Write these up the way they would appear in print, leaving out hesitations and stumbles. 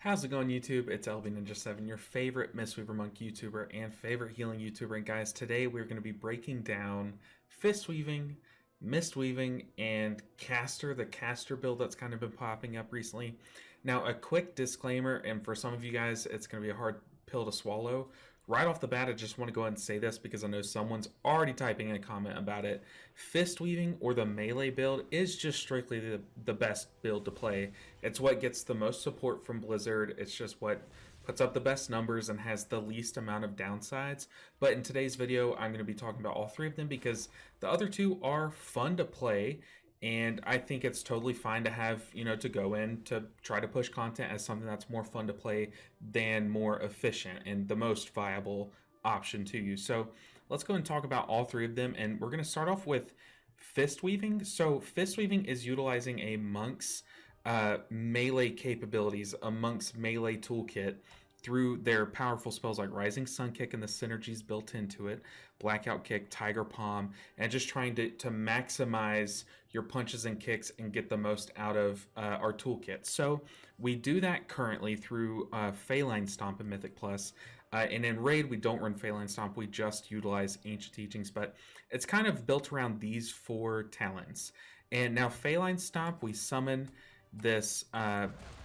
How's it going, YouTube? It's LB Ninja7, your favorite Mistweaver monk YouTuber and favorite healing YouTuber. And guys, today we're going to be breaking down Fistweaving, Mistweaving, and Caster, the Caster build that's kind of been popping up recently. Now, a quick disclaimer, and for some of you guys, it's going to be a hard pill to swallow. Right off the bat, I just want to go ahead and say this because I know someone's already typing in a comment about it. Fistweaving, or the melee build, is just strictly the best build to play. It's what gets the most support from Blizzard. It's just what puts up the best numbers and has the least amount of downsides. But in today's video, I'm going to be talking about all three of them because the other two are fun to play. And I think it's totally fine to have, to go in to try to push content as something that's more fun to play than more efficient and the most viable option to you. So let's go and talk about all three of them. And we're going to start off with Fistweaving. So Fistweaving is utilizing a monk's melee capabilities, a monk's melee toolkit, through their powerful spells like Rising Sun Kick and the synergies built into it, Blackout Kick, Tiger Palm, and just trying to maximize your punches and kicks and get the most out of our toolkit. So we do that currently through Feline Stomp in Mythic Plus. And in Raid, we don't run Feline Stomp, we just utilize Ancient Teachings, but it's kind of built around these four talents. And now Feline Stomp, we summon this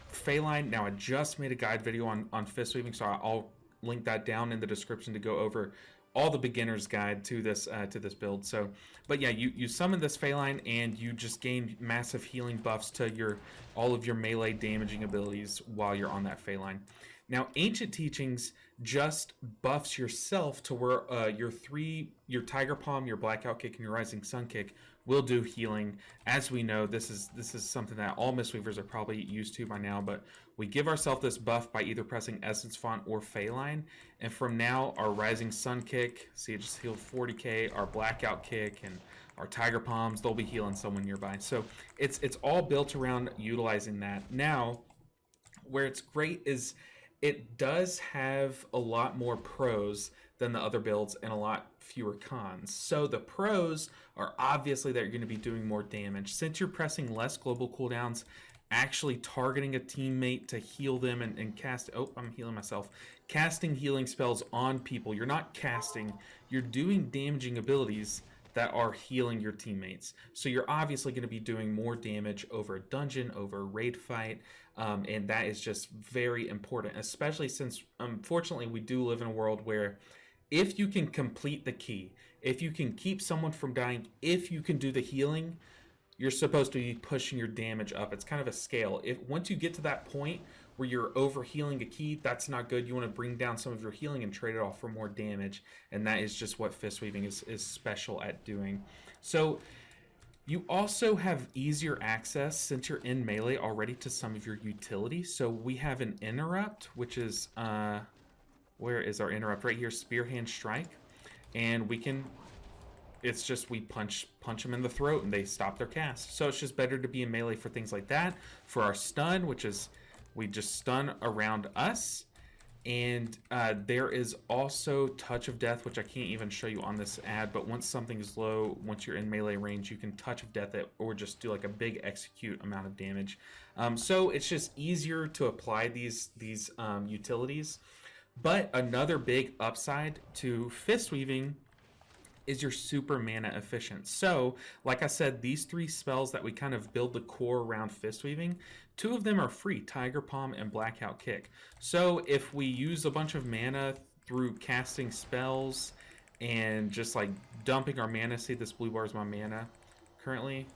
Feline. Now I just made a guide video on Fistweaving, so I'll link that down in the description to go over all the beginner's guide to this build. So, but yeah, you summon this Feline and you just gain massive healing buffs to all of your melee damaging abilities while you're on that Feline. Now, Ancient Teachings just buffs yourself to where your Tiger Palm, your Blackout Kick, and your Rising Sun Kick will do healing. As we know, this is something that all Mistweavers are probably used to by now, but we give ourselves this buff by either pressing Essence Font or Feline, and from now, our Rising Sun Kick, see, it just healed 40k, our Blackout Kick, and our Tiger Palms, they'll be healing someone nearby. So it's all built around utilizing that. Now, where it's great is it does have a lot more pros than the other builds and a lot fewer cons. So the pros are obviously that you're going to be doing more damage. Since you're pressing less global cooldowns, actually targeting a teammate to heal them and cast... Oh, I'm healing myself. Casting healing spells on people. You're not casting, you're doing damaging abilities that are healing your teammates. So you're obviously going to be doing more damage over a dungeon, over a raid fight, and that is just very important, especially since, unfortunately, we do live in a world where if you can complete the key, if you can keep someone from dying, if you can do the healing, you're supposed to be pushing your damage up. It's kind of a scale. Once you get to that point where you're over healing a key, that's not good. You want to bring down some of your healing and trade it off for more damage, and that is just what Fistweaving is special at doing. So you also have easier access, since you're in melee already, to some of your utilities. So we have an interrupt, which is where is our interrupt? Right here, Spearhand Strike, and we can... It's just we punch them in the throat and they stop their cast. So it's just better to be in melee for things like that. For our stun, which is we just stun around us. And there is also Touch of Death, which I can't even show you on this ad, but once something's low, once you're in melee range, you can Touch of Death it or just do like a big execute amount of damage. So it's just easier to apply these utilities. But another big upside to Fistweaving is your super mana efficient. So, like I said, these three spells that we kind of build the core around Fistweaving, two of them are free, Tiger Palm and Blackout Kick. So if we use a bunch of mana through casting spells and just like dumping our mana, see this blue bar is my mana currently,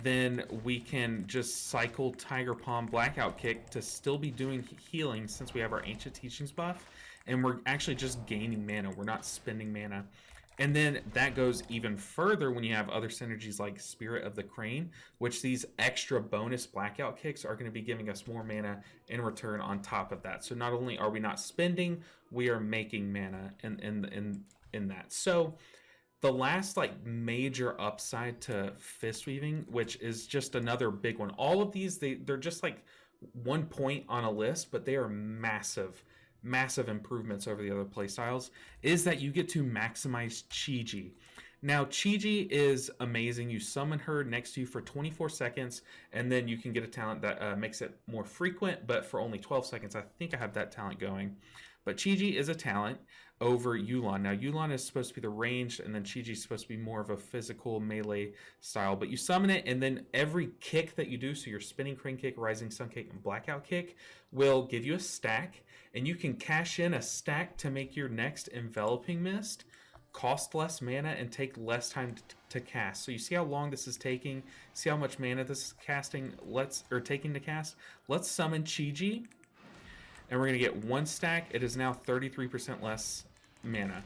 then we can just cycle Tiger Palm, Blackout Kick to still be doing healing since we have our Ancient Teachings buff. And we're actually just gaining mana. We're not spending mana. And then that goes even further when you have other synergies like Spirit of the Crane, which these extra bonus Blackout Kicks are going to be giving us more mana in return on top of that. So not only are we not spending, we are making mana in that. So the last like major upside to Fistweaving, which is just another big one. All of these, they're just like 1 point on a list, but they are massive improvements over the other playstyles, is that you get to maximize Chi-Ji. Now, Chi-Ji is amazing. You summon her next to you for 24 seconds, and then you can get a talent that makes it more frequent, but for only 12 seconds. I think I have that talent going. But Chi-Ji is a talent over Yu'lon. Now, Yu'lon is supposed to be the ranged, and then Chi-Ji is supposed to be more of a physical melee style. But you summon it, and then every kick that you do, so your spinning crane kick, rising sun kick, and blackout kick, will give you a stack, and you can cash in a stack to make your next enveloping mist cost less mana and take less time to cast. So you see how long this is taking, see how much mana this is casting, taking to cast. Let's summon Chi-Ji, and we're gonna get one stack. It is now 33% less mana.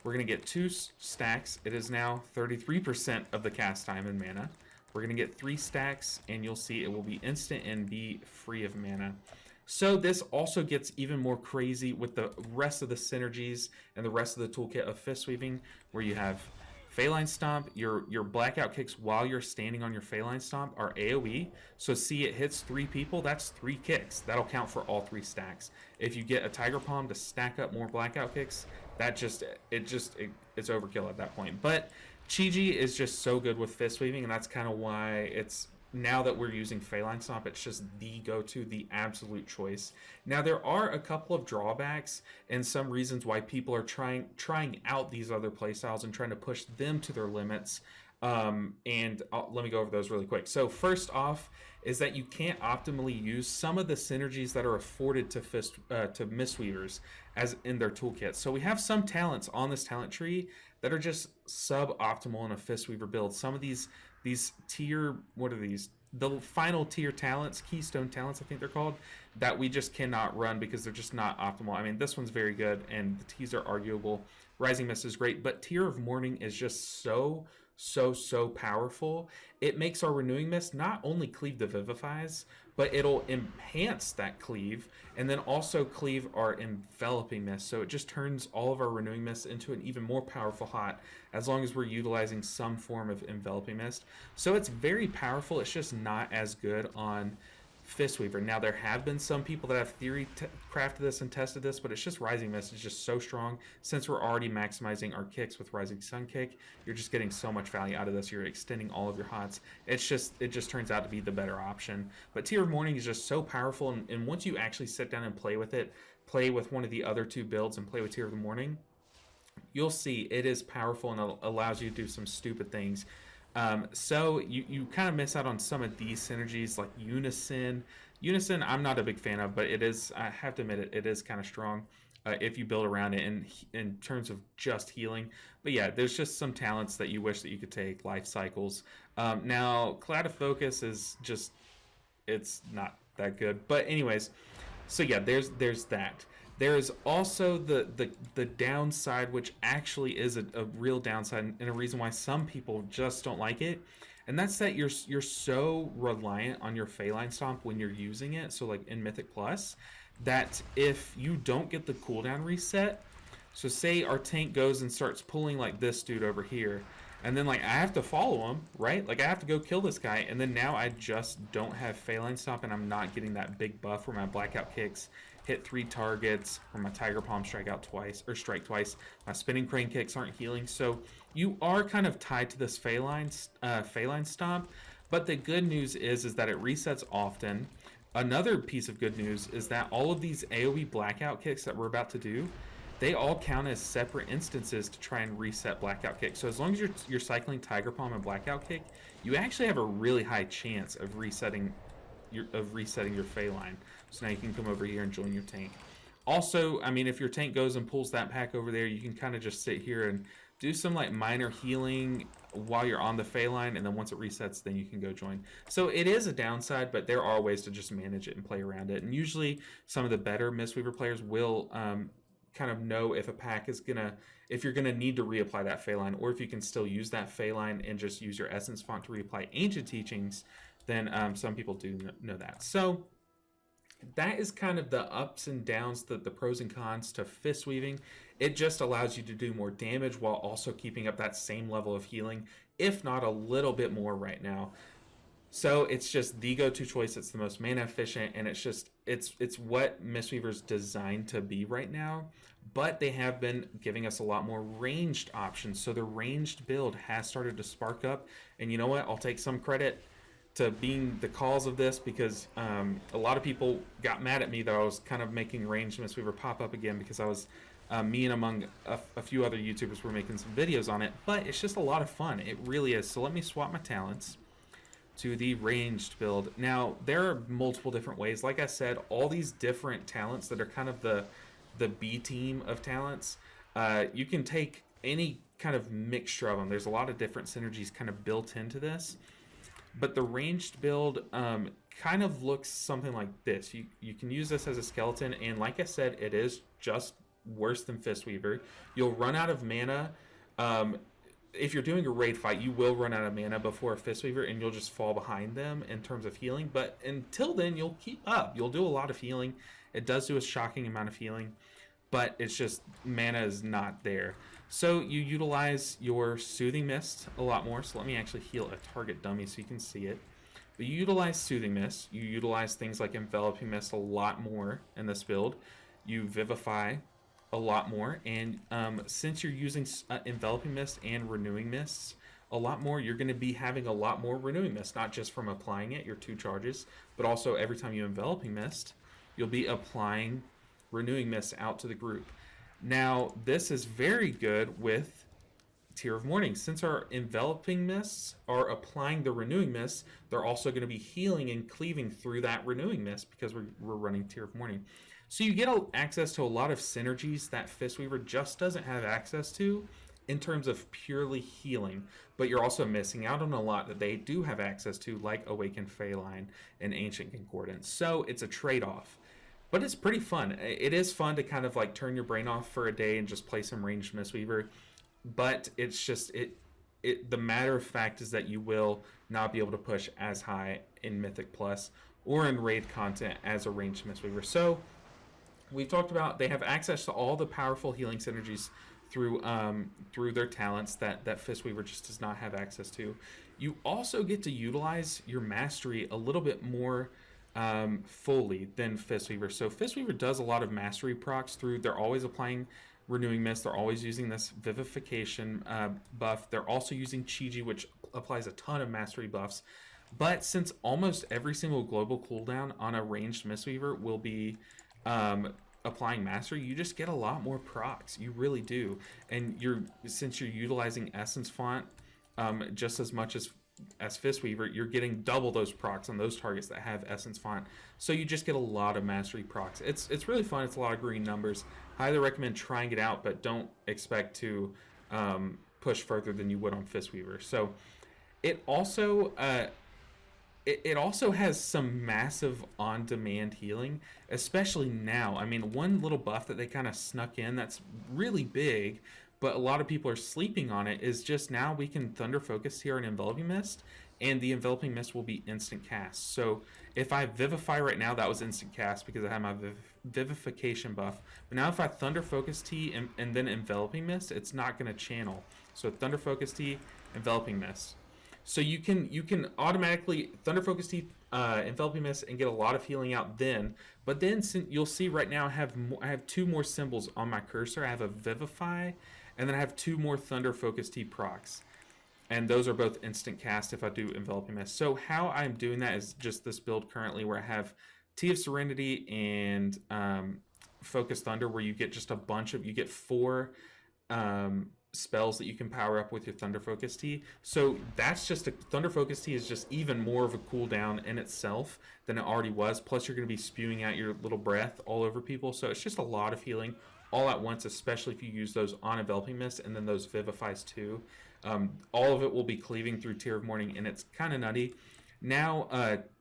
We're gonna get two stacks. It is now 33% of the cast time and mana. We're gonna get 3 stacks, and you'll see it will be instant and be free of mana. So this also gets even more crazy with the rest of the synergies and the rest of the toolkit of Fistweaving, where you have Phalanx Stomp. Your blackout kicks while you're standing on your Phalanx Stomp are AoE. So see, it hits 3 people, that's 3 kicks. That'll count for all 3 stacks. If you get a Tiger Palm to stack up more blackout kicks, it's overkill at that point. But Chi-Ji is just so good with Fistweaving, and that's kind of why it's, now that we're using Phalanx Stomp, it's just the go-to, the absolute choice. Now, there are a couple of drawbacks and some reasons why people are trying out these other playstyles and trying to push them to their limits. Let me go over those really quick. So first off is that you can't optimally use some of the synergies that are afforded to Mistweavers as in their toolkit. So we have some talents on this talent tree that are just suboptimal in a Fistweaver build. Some of these tier, what are these? The final tier talents, keystone talents, I think they're called, that we just cannot run because they're just not optimal. I mean, this one's very good, and the T's are arguable. Rising Mist is great, but Tear of Morning is just so powerful. It makes our Renewing Mist not only cleave the Vivifies, but it'll enhance that cleave, and then also cleave our Enveloping Mist. So it just turns all of our Renewing Mist into an even more powerful hot, as long as we're utilizing some form of Enveloping Mist. So it's very powerful, it's just not as good on Fistweaver. Now, there have been some people that have theory crafted this and tested this, but it's just Rising Mist is just so strong. Since we're already maximizing our kicks with Rising Sun Kick, you're just getting so much value out of this. You're extending all of your hots. It just turns out to be the better option. But Tear of Morning is just so powerful, and once you actually sit down and play with it, play with one of the other 2 builds and play with Tear of the Morning, you'll see it is powerful and it allows you to do some stupid things. So you kind of miss out on some of these synergies like Unison. Unison I'm not a big fan of, but it is, I have to admit, it is kind of strong if you build around it in terms of just healing. But yeah, there's just some talents that you wish that you could take, life cycles. Now, Cloud of Focus is just, it's not that good. But anyways, so yeah, there's that. There's also the downside, which actually is a real downside and a reason why some people just don't like it. And that's that you're so reliant on your Phalanx Stomp when you're using it. So like in Mythic Plus, that if you don't get the cooldown reset, so say our tank goes and starts pulling like this dude over here, and then like I have to follow him, right? Like I have to go kill this guy, and then now I just don't have Phalanx Stomp and I'm not getting that big buff where my blackout kicks hit 3 targets, or my Tiger Palm strike twice. My spinning crane kicks aren't healing. So you are kind of tied to this Phalanx Stomp. But the good news is that it resets often. Another piece of good news is that all of these AoE blackout kicks that we're about to do, they all count as separate instances to try and reset blackout kick. So as long as you're cycling Tiger Palm and blackout kick, you actually have a really high chance of resetting your Phalanx. So now you can come over here and join your tank. Also, I mean, if your tank goes and pulls that pack over there, you can kind of just sit here and do some like minor healing while you're on the Phalanx, and then once it resets, then you can go join. So it is a downside, but there are ways to just manage it and play around it. And usually some of the better Mistweaver players will kind of know if a pack is if you're gonna need to reapply that Phalanx, or if you can still use that Phalanx and just use your Essence font to reapply Ancient Teachings, then some people do know that. So that is kind of the ups and downs, the pros and cons to Fistweaving. It just allows you to do more damage while also keeping up that same level of healing, if not a little bit more right now. So it's just the go-to choice. It's the most mana efficient, and it's what Mistweaver's designed to be right now. but they have been giving us a lot more ranged options. So the ranged build has started to spark up, and you know what? I'll take some credit to being the cause of this, because a lot of people got mad at me that I was kind of making ranged Mistweaver pop up again, because I was me and among a few other YouTubers were making some videos on it, but it's just a lot of fun. It really is. So let me swap my talents to the ranged build. Now, there are multiple different ways. Like I said, all these different talents that are kind of the B team of talents, you can take any kind of mixture of them. There's a lot of different synergies kind of built into this. But the ranged build kind of looks something like this. You can use this as a skeleton, and like I said, it is just worse than Fistweaver. You'll run out of mana. If you're doing a raid fight, you will run out of mana before a Fistweaver, and you'll just fall behind them in terms of healing. But until then, you'll keep up. You'll do a lot of healing. It does do a shocking amount of healing, but it's just mana is not there. So you utilize your Soothing Mist a lot more. So let me actually heal a target dummy so you can see it. But you utilize Soothing Mist. You utilize things like Enveloping Mist a lot more in this build. You Vivify a lot more, and since you're using Enveloping Mist and Renewing Mists a lot more, you're going to be having a lot more Renewing Mist, not just from applying it, your 2 charges, but also every time you Enveloping Mist, you'll be applying Renewing Mist out to the group. Now, this is very good with Tear of Morning. Since our Enveloping Mists are applying the Renewing Mist, they're also going to be healing and cleaving through that Renewing Mist, because we're running Tear of Morning. So you get access to a lot of synergies that Fistweaver just doesn't have access to in terms of purely healing, but you're also missing out on a lot that they do have access to, like Awakened Phalanx and Ancient Concordance. So it's a trade-off, but it's pretty fun. It is fun to kind of like turn your brain off for a day and just play some ranged Mistweaver, but it's just the matter of fact is that you will not be able to push as high in Mythic Plus or in raid content as a ranged Mistweaver. So we've talked about they have access to all the powerful healing synergies through their talents that Fistweaver just does not have access to. You also get to utilize your mastery a little bit more fully than Fistweaver. So Fistweaver does a lot of mastery procs through. They're always applying Renewing Mist. They're always using this Vivification buff. They're also using Chi-Ji, which applies a ton of mastery buffs. But since almost every single global cooldown on a ranged Mistweaver will be applying mastery, you just get a lot more procs. You really do. And since you're utilizing Essence Font just as much as Fistweaver, you're getting double those procs on those targets that have Essence Font. So you just get a lot of mastery procs. It's really fun. It's a lot of green numbers. Highly recommend trying it out, but don't expect to push further than you would on Fistweaver. So it also it also has some massive on-demand healing, especially now. I mean, one little buff that they kind of snuck in that's really big, but a lot of people are sleeping on it, is just now we can Thunder Focus here in Enveloping Mist, and the Enveloping Mist will be instant cast. So if I Vivify right now, that was instant cast because I have my Vivification buff. But now if I Thunder Focus Tea and then Enveloping Mist, it's not going to channel. So Thunder Focus Tea, Enveloping Mist. So you can automatically Thunder Focus Tea, Enveloping Mist, and get a lot of healing out then. But then you'll see right now I have 2 more symbols on my cursor. I have a Vivify, and then I have 2 more Thunder Focus Tea procs. And those are both instant cast if I do Enveloping Mist. So how I'm doing that is just this build currently where I have Tea of Serenity and Focus Thunder, where you get just a bunch of, you get 4 spells that you can power up with your Thunder Focus Tea. So that's just Thunder Focus Tea is just even more of a cooldown in itself than it already was. Plus you're going to be spewing out your little breath all over people. So it's just a lot of healing all at once, especially if you use those on Enveloping Mist and then those Vivifies too. All of it will be cleaving through Tear of Morning, and it's kind of nutty. Now,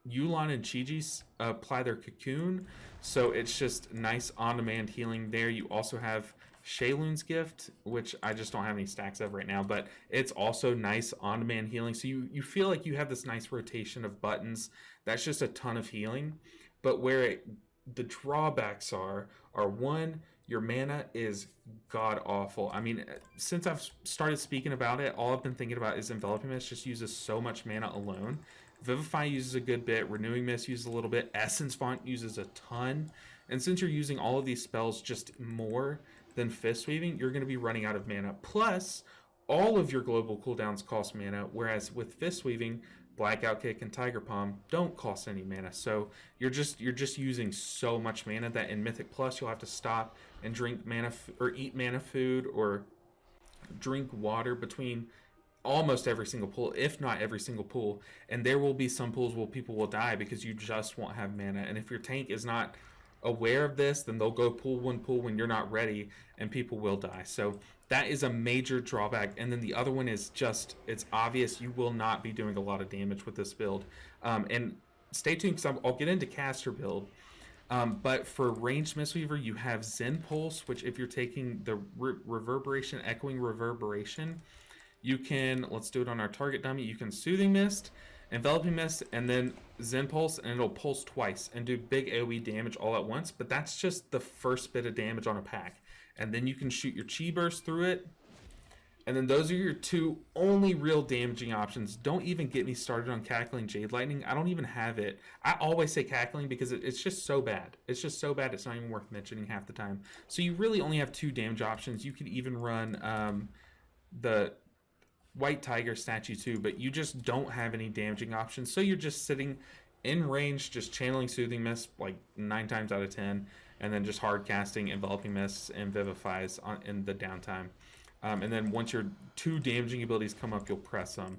Yu'lon and Chi-Ji apply their Cocoon, so it's just nice on-demand healing there. You also have Shaylun's Gift, which I just don't have any stacks of right now, but it's also nice on-demand healing. So you feel like you have this nice rotation of buttons. That's just a ton of healing. But where the drawbacks are one, your mana is god-awful. I mean, since I've started speaking about it, all I've been thinking about is Enveloping Mist just uses so much mana alone. Vivify uses a good bit, Renewing Mist uses a little bit, Essence Font uses a ton. And since you're using all of these spells just more than Fistweaving, you're going to be running out of mana. Plus, all of your global cooldowns cost mana, whereas with Fistweaving, Blackout Kick and Tiger Palm don't cost any mana. So you're just using so much mana that in Mythic Plus you'll have to stop and drink mana or eat mana food or drink water between almost every single pool, if not every single pool. And there will be some pools where people will die because you just won't have mana. And if your tank is not aware of this, then they'll go pool when you're not ready, and people will die. So that is a major drawback. And then the other one is just, it's obvious you will not be doing a lot of damage with this build. And stay tuned, because I'll get into caster build. But for ranged Mistweaver, you have Zen Pulse, which if you're taking the reverberation, echoing reverberation, you can, let's do it on our target dummy, you can Soothing Mist, Enveloping Mist, and then Zen Pulse, and it'll pulse twice and do big AoE damage all at once. But that's just the first bit of damage on a pack. And then you can shoot your Chi Burst through it. And then those are your two only real damaging options. Don't even get me started on Cackling Jade Lightning. I don't even have it. I always say Cackling because it's just so bad. It's just so bad it's not even worth mentioning half the time. So you really only have two damage options. You could even run the White Tiger statue too, but you just don't have any damaging options. So you're just sitting in range, just channeling Soothing Mist like 9 times out of 10, and then just hard casting Enveloping Mists and Vivifies in the downtime. And then once your 2 damaging abilities come up, you'll press them.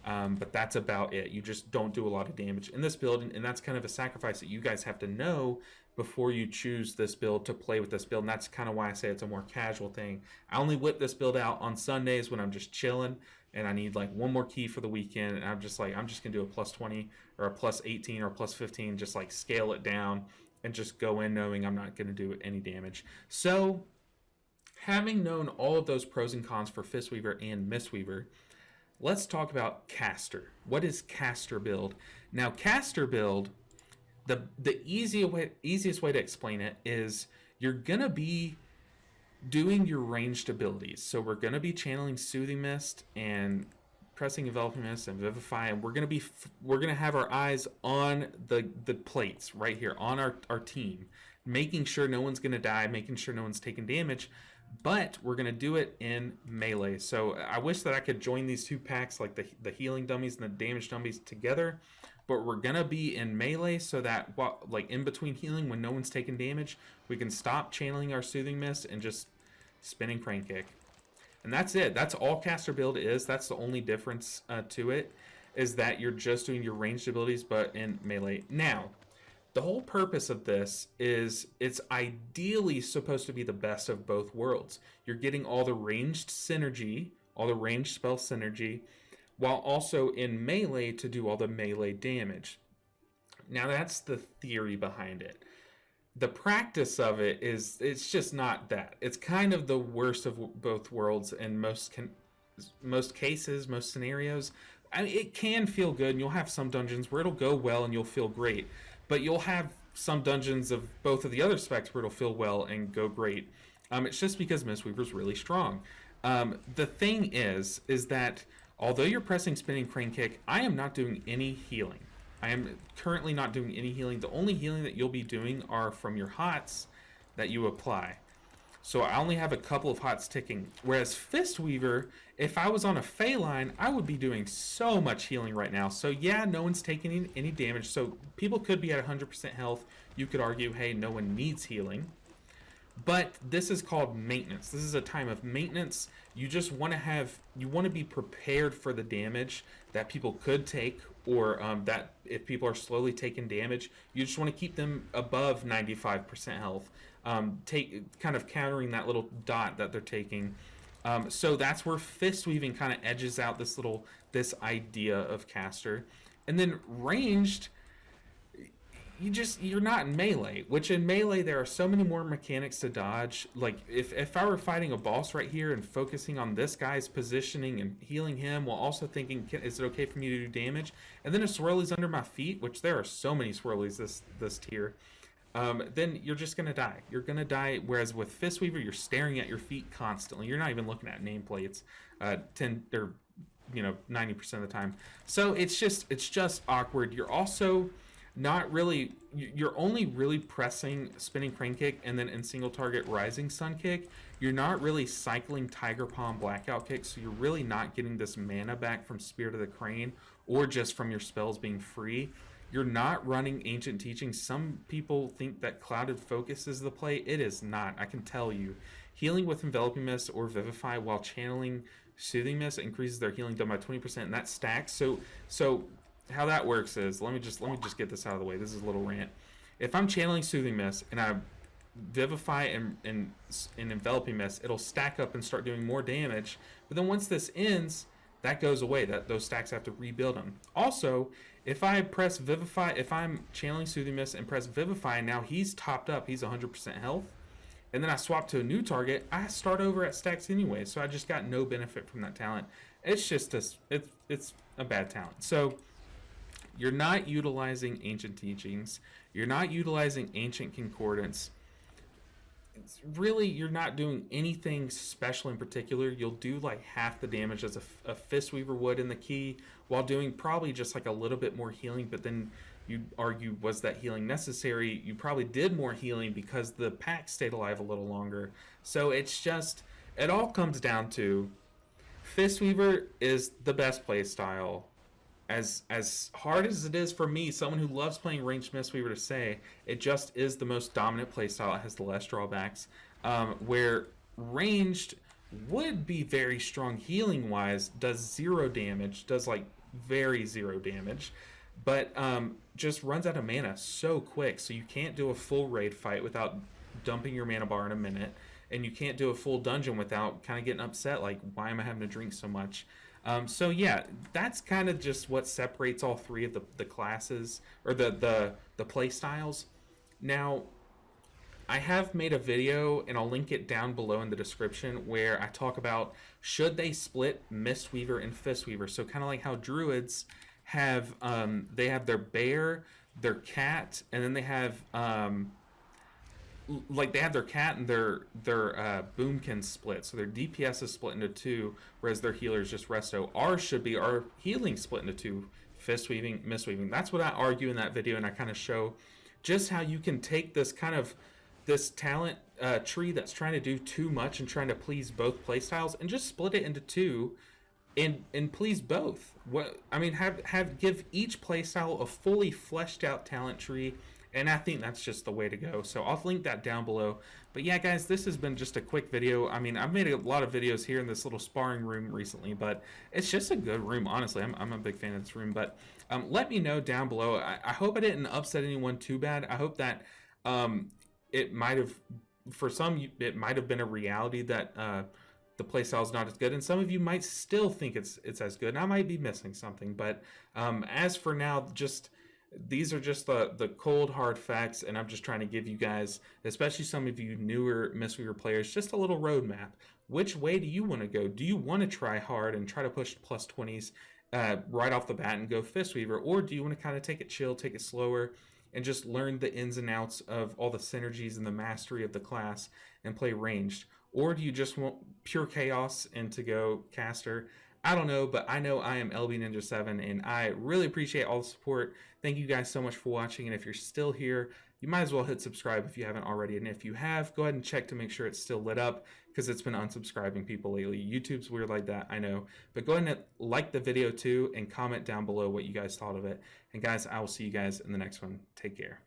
But that's about it. You just don't do a lot of damage in this build, and that's kind of a sacrifice that you guys have to know before you choose this build to play with this build. And that's kind of why I say it's a more casual thing. I only whip this build out on Sundays when I'm just chilling and I need like one more key for the weekend, and I'm just gonna do a plus 20 or a plus 18 or a plus 15, just like scale it down and just go in knowing I'm not gonna do any damage. So having known all of those pros and cons for Fistweaver and Mistweaver, let's talk about caster. What is caster build? Now, caster build, the easiest way to explain it is you're gonna be doing your ranged abilities. So we're gonna be channeling Soothing Mist and pressing Enveloping Mist and Vivify, and we're gonna have our eyes on the plates right here on our team, making sure no one's gonna die, making sure no one's taking damage. But we're going to do it in melee. So I wish that I could join these two packs, like the healing dummies and the damage dummies together. But we're going to be in melee so that, like in between healing, when no one's taking damage, we can stop channeling our Soothing Mist and just spinning Crane Kick. And that's it. That's all caster build is. That's the only difference to it, is that you're just doing your ranged abilities, but in melee. Now, the whole purpose of this is it's ideally supposed to be the best of both worlds. You're getting all the ranged synergy, all the ranged spell synergy, while also in melee to do all the melee damage. Now that's the theory behind it. The practice of it is, it's just not that. It's kind of the worst of both worlds in most cases, most scenarios. I mean, it can feel good, and you'll have some dungeons where it'll go well and you'll feel great. But you'll have some dungeons of both of the other specs where it'll feel well and go great. It's just because Mistweaver's really strong. The thing is that although you're pressing Spinning Crane Kick, I am not doing any healing. I am currently not doing any healing. The only healing that you'll be doing are from your hots that you apply. So I only have a couple of hots ticking. Whereas Fistweaver, if I was on a Fey line, I would be doing so much healing right now. So yeah, no one's taking any damage. So people could be at 100% health. You could argue, hey, no one needs healing. But this is called maintenance. This is a time of maintenance. You just want to be prepared for the damage that people could take, or that if people are slowly taking damage, you just want to keep them above 95% health. Kind of countering that little dot that they're taking. So that's where Fistweaving kind of edges out this idea of caster. And then ranged, you're not in melee, which in melee there are so many more mechanics to dodge. Like if I were fighting a boss right here and focusing on this guy's positioning and healing him while also thinking, is it okay for me to do damage? And then a swirly's under my feet, which there are so many swirlies this tier. Then you're just gonna die. You're gonna die. Whereas with Fistweaver, you're staring at your feet constantly. You're not even looking at nameplates 90% of the time. So it's just awkward. You're also not really, you're only really pressing spinning crane kick and then in single target rising sun kick. You're not really cycling tiger palm blackout kick, so you're really not getting this mana back from Spirit of the Crane or just from your spells being free. You're not running Ancient Teaching. Some people think that Clouded Focus is the play. It is not, I can tell you. Healing with Enveloping Mist or Vivify while channeling Soothing Mist increases their healing done by 20%, and that stacks. So how that works is, let me just get this out of the way. This is a little rant. If I'm channeling Soothing Mist and I Vivify and Enveloping Mist, it'll stack up and start doing more damage. But then once this ends, that goes away. Those stacks have to rebuild them. Also, if I press Vivify, if I'm channeling Soothing Mist and press Vivify, now he's topped up. He's 100% health. And then I swap to a new target, I start over at stacks anyway. So I just got no benefit from that talent. It's just it's a bad talent. So you're not utilizing Ancient Teachings. You're not utilizing Ancient Concordance. It's really, you're not doing anything special in particular. You'll do like half the damage as a Fistweaver would in the key, while doing probably just like a little bit more healing. But then you argue, was that healing necessary? You probably did more healing because the pack stayed alive a little longer. So it's just, it all comes down to Fistweaver is the best play style. As hard as it is for me, someone who loves playing ranged Mistweaver, to say, it just is the most dominant playstyle. It has the less drawbacks. Where ranged would be very strong healing wise, does 0 damage, does like very 0 damage, but just runs out of mana so quick. So you can't do a full raid fight without dumping your mana bar in a minute, and you can't do a full dungeon without kind of getting upset, like, why am I having to drink so much? So yeah, that's kind of just what separates all three of the classes, or the play styles. Now, I have made a video, and I'll link it down below in the description, where I talk about, should they split Mistweaver and Fistweaver? So kind of like how Druids have, they have their bear, their cat, and then they have like they have their cat and their boomkin split, so their DPS is split into 2, whereas their healer is just resto. Ours should be our healing split into 2, Fistweaving, Mistweaving. That's what I argue in that video, and I kind of show just how you can take this kind of this talent tree that's trying to do too much and trying to please both playstyles, and just split it into 2 and please both. What I mean, have give each playstyle a fully fleshed out talent tree. And I think that's just the way to go. So I'll link that down below. But yeah, guys, this has been just a quick video. I mean, I've made a lot of videos here in this little sparring room recently, but it's just a good room, honestly. I'm a big fan of this room. But let me know down below. I hope I didn't upset anyone too bad. I hope that it might have, for some, it might have been a reality that the playstyle is not as good. And some of you might still think it's as good. And I might be missing something. But as for now, just... these are just the cold hard facts, and I'm just trying to give you guys, especially some of you newer Mistweaver players, just a little roadmap. Which way do you want to go? Do you want to try hard and try to push plus 20s right off the bat and go Fistweaver, or do you want to kind of take it chill, take it slower, and just learn the ins and outs of all the synergies and the mastery of the class and play ranged? Or do you just want pure chaos and to go caster? I don't know, but I know I am LB Ninja 7, and I really appreciate all the support. Thank you guys so much for watching, and if you're still here, you might as well hit subscribe if you haven't already, and if you have, go ahead and check to make sure it's still lit up, because it's been unsubscribing people lately. YouTube's weird like that, I know, but go ahead and like the video too, and comment down below what you guys thought of it. And guys, I will see you guys in the next one. Take care.